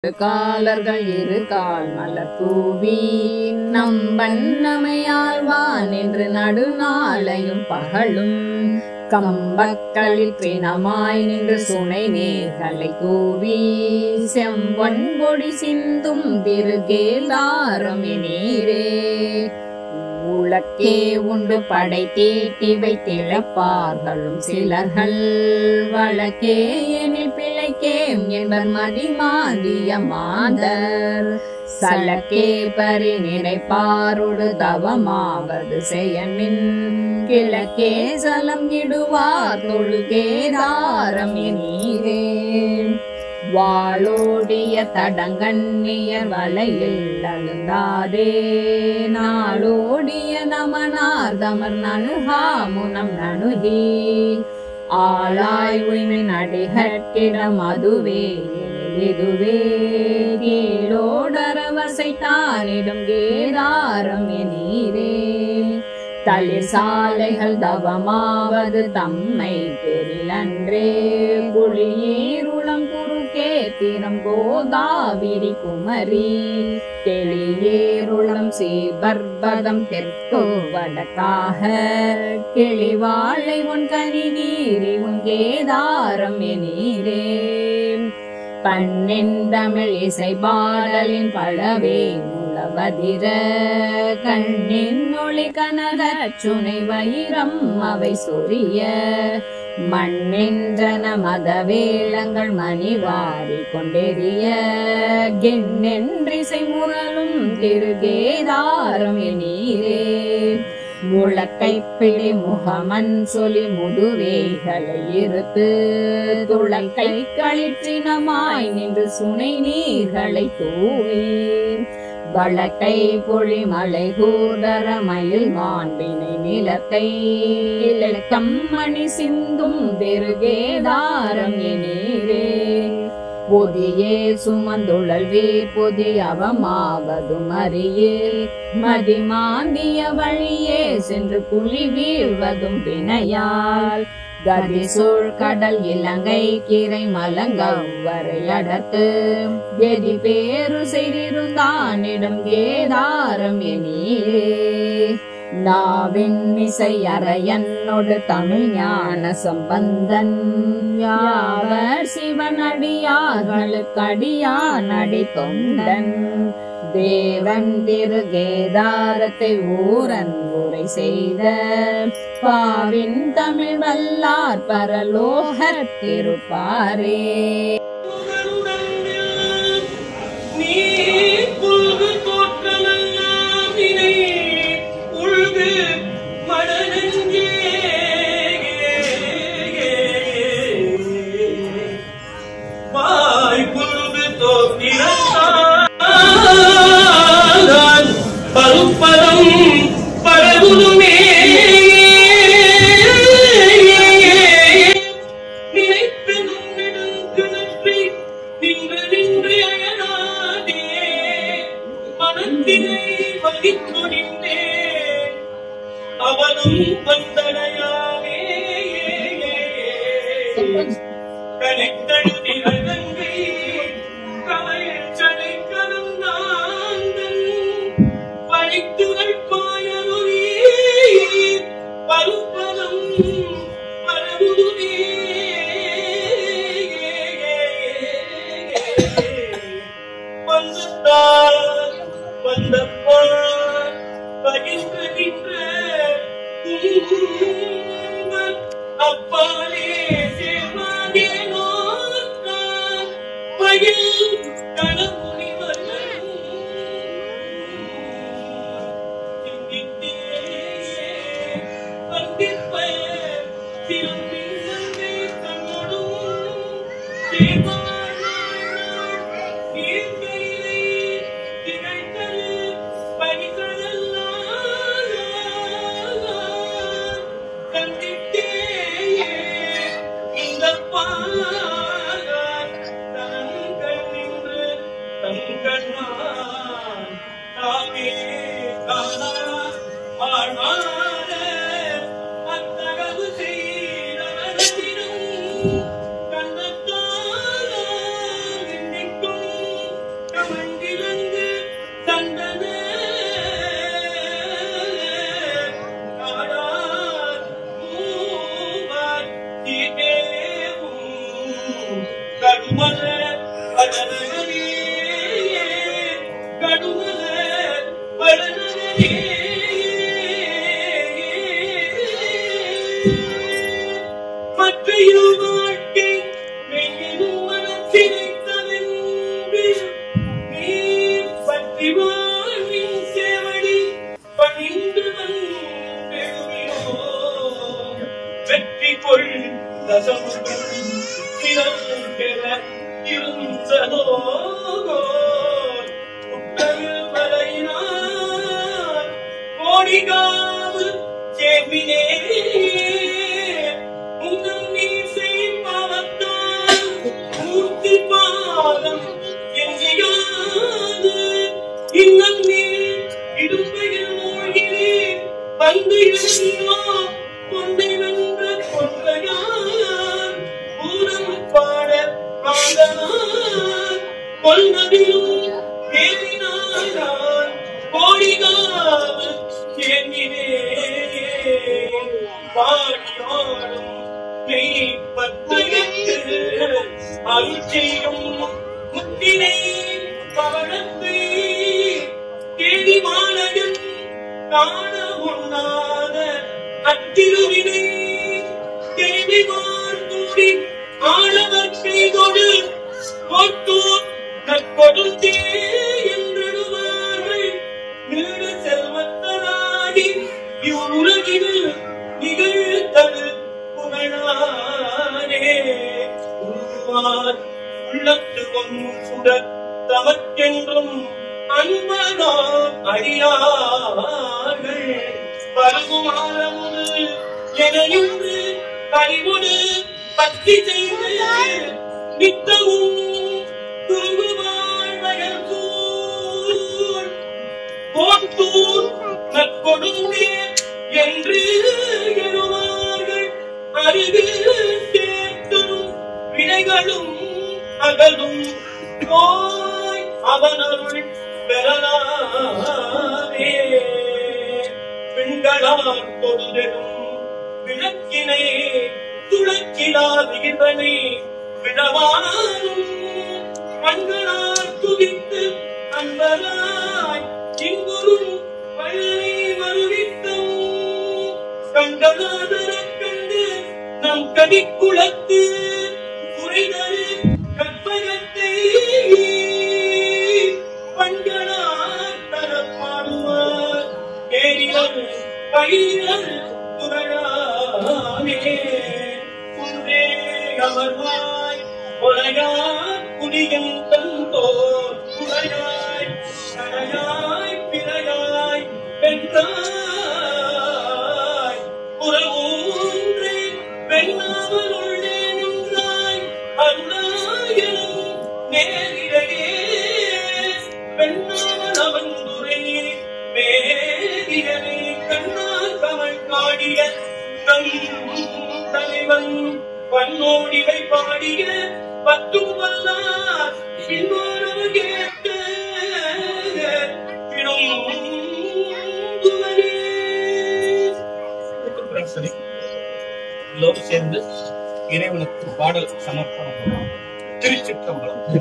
காலர்கள் இரு கால் மலர் தூவி நம்பன்னமையாழ்வான் என்று நடுநாளையும் பகலும் கம்பக்களில் பிணமாய் நின்று சுனை நேர்களை கூவி செம்பொன் பொடி சிந்தும் திருகேதாரம் நீரே உலக்கே உண்டு படை தீட்டி வைத்திழப்பார்களும் சிலர்கள் வழக்கே எனில் பிழைக்கேம் என்பர் மதிமாந்திய மாதர் சலக்கே பரி நினைப்பாரோடு தவமாவது செயனின் கிழக்கே சலம் இடுவார் தொழுகேதாரம் நீரே வாளோடிய தடங்கண்ணியர் வலையில் அழுந்தாதே நாளோடிய நமனார் தமர் நணுகாமுனம் நணுகி ஆளாய் உய்மின் அடிகட்டிடம் அதுவே இதுவே கீழோடரவசைத்தானிடும் கேதாரம் நீரே தளிர் சாலைகள் தவமாவது தம்மை பெரிலன்றே புலியேருளம் குறுக்கே திறம் கோதாவிரி குமரி தெளியேருளம் சீபர்பதம் தெற்கு வடக்காக கிளிவாழை உன் கனி நீரி உன் கேதாரம் நீரே பண்ணின் தமிழ் இசை பாடலின் பழவே முழவதிர கண்ணின் ஒளி கனக சுனை வைரம் அவை சொரிய மண்ணின்றன மதவேளங்கள் மணிவாரி கொண்டெறிய கெண்ணென்றிசை முரலும் திருகேதாரம் நீரே முழக்கை பிடி முகமன் சொல்லி முதுவேகளை இருத்து துளக்கை களிற்றினமாய் நின்று சுனை நீர்களை தூவி வழக்கை பொழி மலை கூதர மயில் மாண்பினை நிலத்தை இலக்கம் மணி சிந்தும் திருகேதாரம் நீரே பொதியே சுமந்துழல் வீர் பொதி அவமாவதும் அறியே மதிமாந்திய வழியே சென்று புலி வீழ்வதும் வினையால் கதி சூழ் கடல் இலங்கை கீரை மலங்கவரை அடர்த்து எதி பேரு செய்திருந்தானிடம் கேதாரம் நீரே நாவின் இசை அரையன்னோடு தமிழ் ஞான சம்பந்தன் யாவர் சிவனடியார்களுக்கு அடியான் அடி தொண்டன் தேவன் திருகேதாரத்தை ஊரன் உரை செய்த பாவின் தமிழ் வல்லார் பரலோகத்திருப்பாரே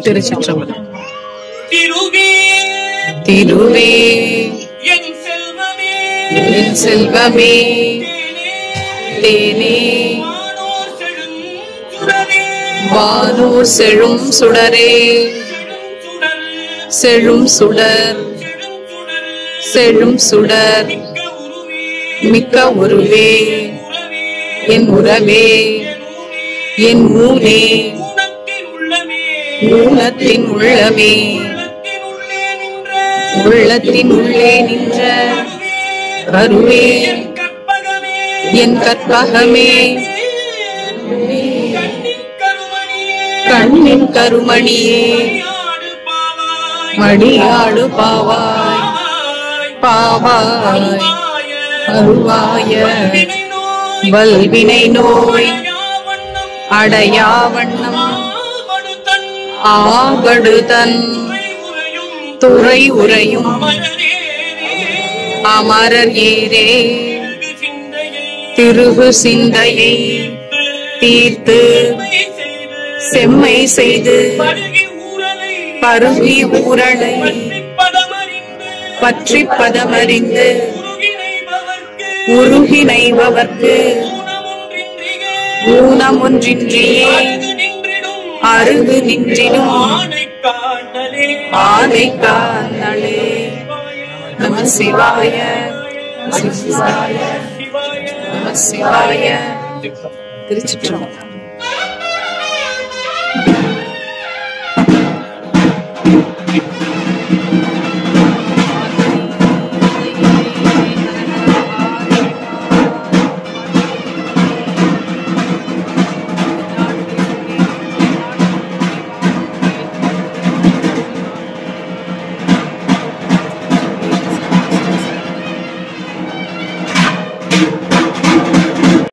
திருச்சிற்றம்பலம். திருவே என் செல்வமே தேனே வானோர் செழும் சுடரே செழும் சுடர் செழும் சுடர் மிக்க உருவே என் உறவே என் ஊனே ஊனத்தின் உள்ளமே உள்ளத்தின் உள்ளே நின்ற கருவே என் கற்பகமே கண்ணின் கருமணியே மடியாடு பாவாய் பாவாய் அருவாய வல்வினை நோய் அடையா வண்ணம் ஆகடுதன் துறை உரையும் அமரர் ஏரே திருகு சிந்தையை தீர்த்து செம்மை செய்து பருகி ஊரலை பற்றி பதமறிந்து உருகி நைபவர்க்கு ஊனமொன்றின்றியே அருகு நின்றிடும் ஆனை காணலே. நம சிவாய நம சிவாய நம சிவாய. திருச்சிற்றம்பலம்.